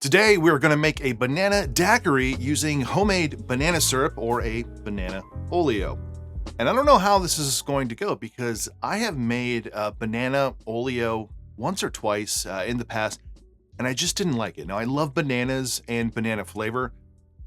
Today, we're going to make a banana daiquiri using homemade banana syrup or a banana Oleo. And I don't know how this is going to go because I have made a banana Oleo once or twice in the past, and I just didn't like it. Now, I love bananas and banana flavor,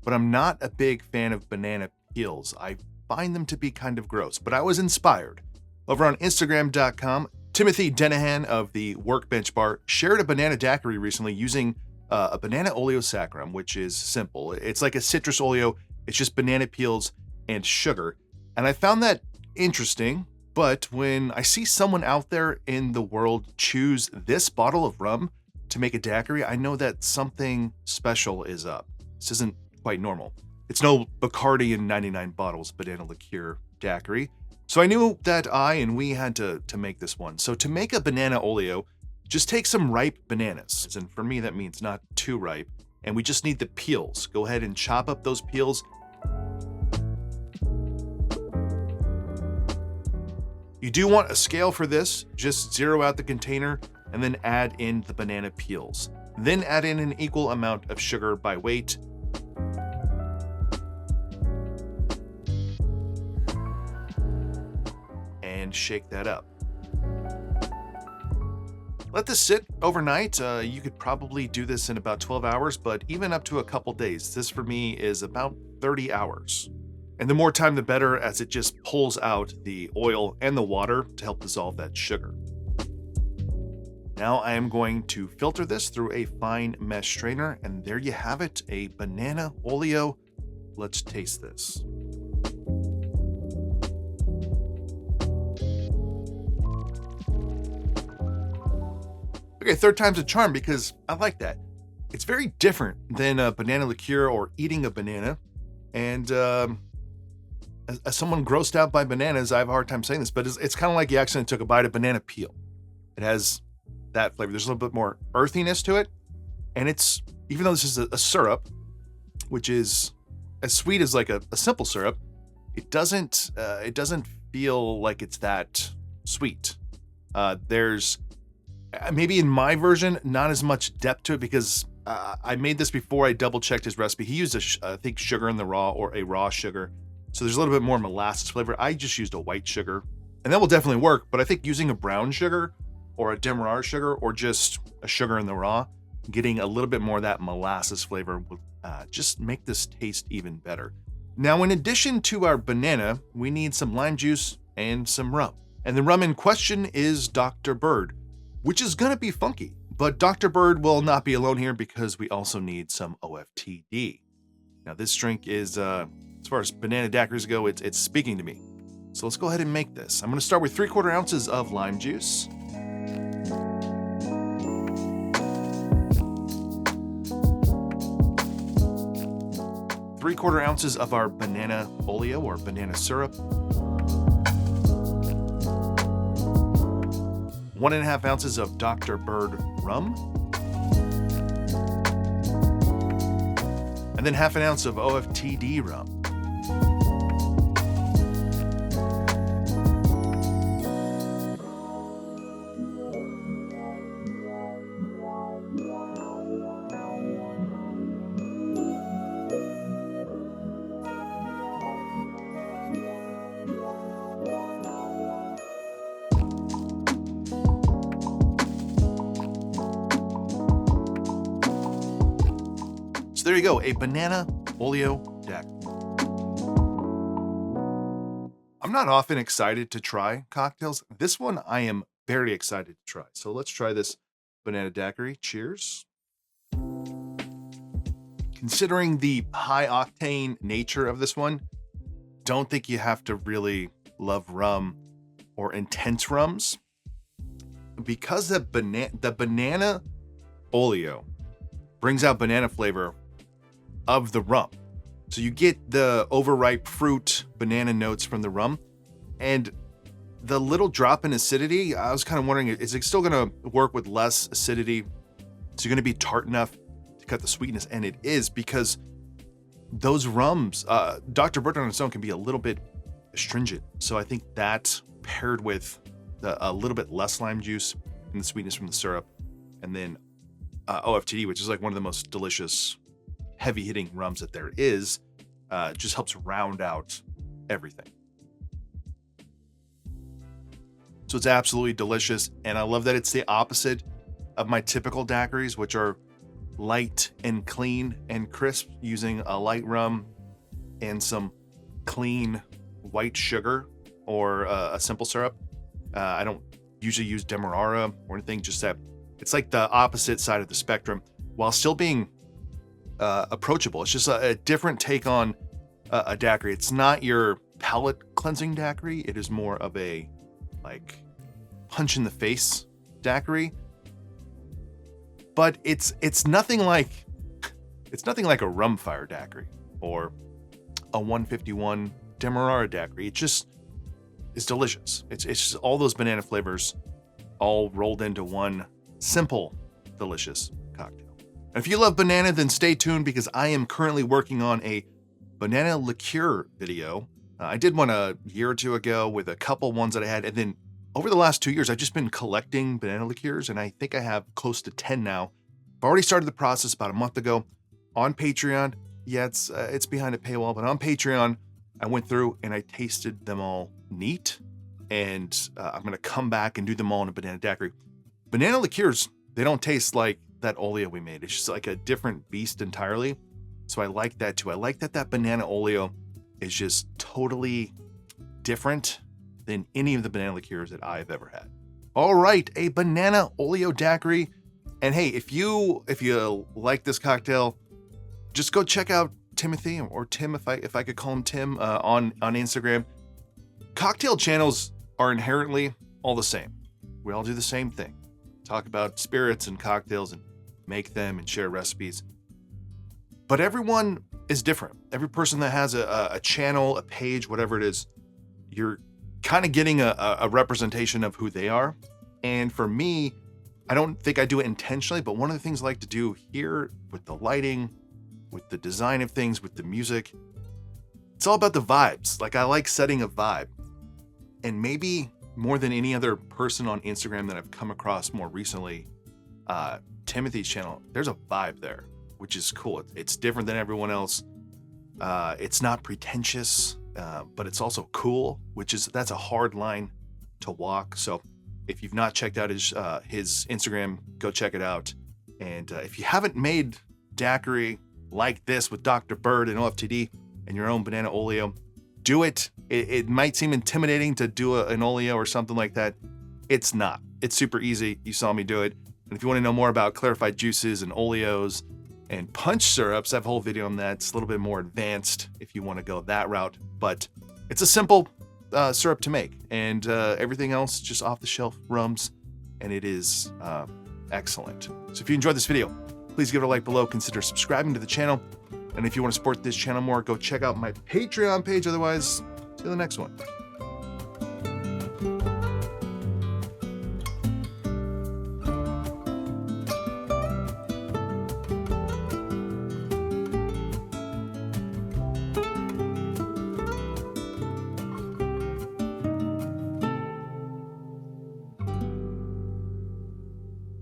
but I'm not a big fan of banana peels. I find them to be kind of gross, but I was inspired. Over on Instagram.com, Timothy Denahan of the Workbench Bar shared a banana daiquiri recently using a banana Oleo Saccharum, which is simple. It's like a citrus Oleo. It's just banana peels and sugar. And I found that interesting, but when I see someone out there in the world choose this bottle of rum to make a daiquiri, I know that something special is up. This isn't quite normal. It's no Bacardi in 99 bottles banana liqueur daiquiri. So I knew that we had to make this one. So to make a banana Oleo, just take some ripe bananas, and for me that means not too ripe, and we just need the peels. Go ahead and chop up those peels. You do want a scale for this. Just zero out the container and then add in the banana peels. Then add in an equal amount of sugar by weight. And shake that up. Let this sit overnight. You could probably do this in about 12 hours, but even up to a couple days. This for me is about 30 hours. And the more time, the better, as it just pulls out the oil and the water to help dissolve that sugar. Now I am going to filter this through a fine mesh strainer, and there you have it, a banana Oleo. Let's taste this. Okay, third time's a charm because I like that. It's very different than a banana liqueur or eating a banana. And as someone grossed out by bananas, I have a hard time saying this, but it's kind of like you accidentally took a bite of banana peel. It has that flavor. There's a little bit more earthiness to it. And it's, even though this is a syrup, which is as sweet as like a simple syrup, it doesn't feel like it's that sweet. There's maybe in my version, not as much depth to it because I made this before I double checked his recipe. He used I think sugar in the raw or a raw sugar. So there's a little bit more molasses flavor. I just used a white sugar and that will definitely work. But I think using a brown sugar or a demerara sugar or just a sugar in the raw, getting a little bit more of that molasses flavor will just make this taste even better. Now, in addition to our banana, we need some lime juice and some rum. And the rum in question is Dr. Bird, which is going to be funky. But Dr. Bird will not be alone here because we also need some OFTD. Now, this drink is, as far as banana daiquiris go, it's speaking to me. So let's go ahead and make this. I'm going to start with 3/4 ounces of lime juice. Three-quarter ounces of our banana Oleo or banana syrup. 1.5 ounces of Dr. Bird rum. And then 1/2 ounce of OFTD rum. So there you go, a banana Oleo daiquiri. I'm not often excited to try cocktails. This one I am very excited to try. So let's try this banana daiquiri. Cheers. Considering the high octane nature of this one, don't think you have to really love rum or intense rums. Because the banana Oleo brings out banana flavor of the rum. So you get the overripe fruit banana notes from the rum and the little drop in acidity. I was kind of wondering, is it still going to work with less acidity? Is it going to be tart enough to cut the sweetness? And it is, because those rums, Dr. Bird on its own can be a little bit astringent. So I think that paired with a little bit less lime juice and the sweetness from the syrup, and then OFTD, which is like one of the most delicious, heavy-hitting rums that there is. Just helps round out everything. So it's absolutely delicious, and I love that it's the opposite of my typical daiquiris, which are light and clean and crisp, using a light rum and some clean white sugar or a simple syrup. I don't usually use Demerara or anything, just that it's like the opposite side of the spectrum while still being approachable. It's just a different take on a daiquiri. It's not your palate cleansing daiquiri. It is more of a like punch in the face daiquiri. But it's nothing like a rum fire daiquiri or a 151 Demerara daiquiri. It just is delicious. It's just all those banana flavors all rolled into one simple, delicious cocktail. And if you love banana, then stay tuned, because I am currently working on a banana liqueur video. I did one a year or two ago with a couple ones that I had, and then over the last 2 years, I've just been collecting banana liqueurs, and I think I have close to 10 now. I've already started the process about a month ago on Patreon. Yeah, it's behind a paywall, but on Patreon, I went through and I tasted them all neat, and I'm going to come back and do them all in a banana daiquiri. Banana liqueurs, they don't taste like that Oleo we made. It's just like a different beast entirely. So I like that too. I like that banana Oleo is just totally different than any of the banana liqueurs that I've ever had. All right, a banana Oleo daiquiri. And hey, if you like this cocktail, just go check out Timothy, or Tim, if I could call him Tim, on Instagram. Cocktail channels are inherently all the same. We all do the same thing. Talk about spirits and cocktails and make them and share recipes. But everyone is different. Every person that has a channel, a page, whatever it is, you're kind of getting a representation of who they are. And for me, I don't think I do it intentionally, but one of the things I like to do here with the lighting, with the design of things, with the music, it's all about the vibes. Like, I like setting a vibe. And maybe more than any other person on Instagram that I've come across more recently, Timothy's channel, there's a vibe there, which is cool. It's different than everyone else. It's not pretentious, but it's also cool, that's a hard line to walk. So if you've not checked out his Instagram, go check it out. And if you haven't made daiquiri like this with Dr. Bird and OFTD and your own banana Oleo, do it. It might seem intimidating to do an Oleo or something like that. It's not. It's super easy. You saw me do it. And if you want to know more about clarified juices and Oleos and punch syrups, I have a whole video on that. It's a little bit more advanced if you want to go that route. But it's a simple syrup to make, and everything else just off-the-shelf rums, and it is excellent. So if you enjoyed this video, please give it a like below. Consider subscribing to the channel. And if you want to support this channel more, go check out my Patreon page. Otherwise, see you in the next one.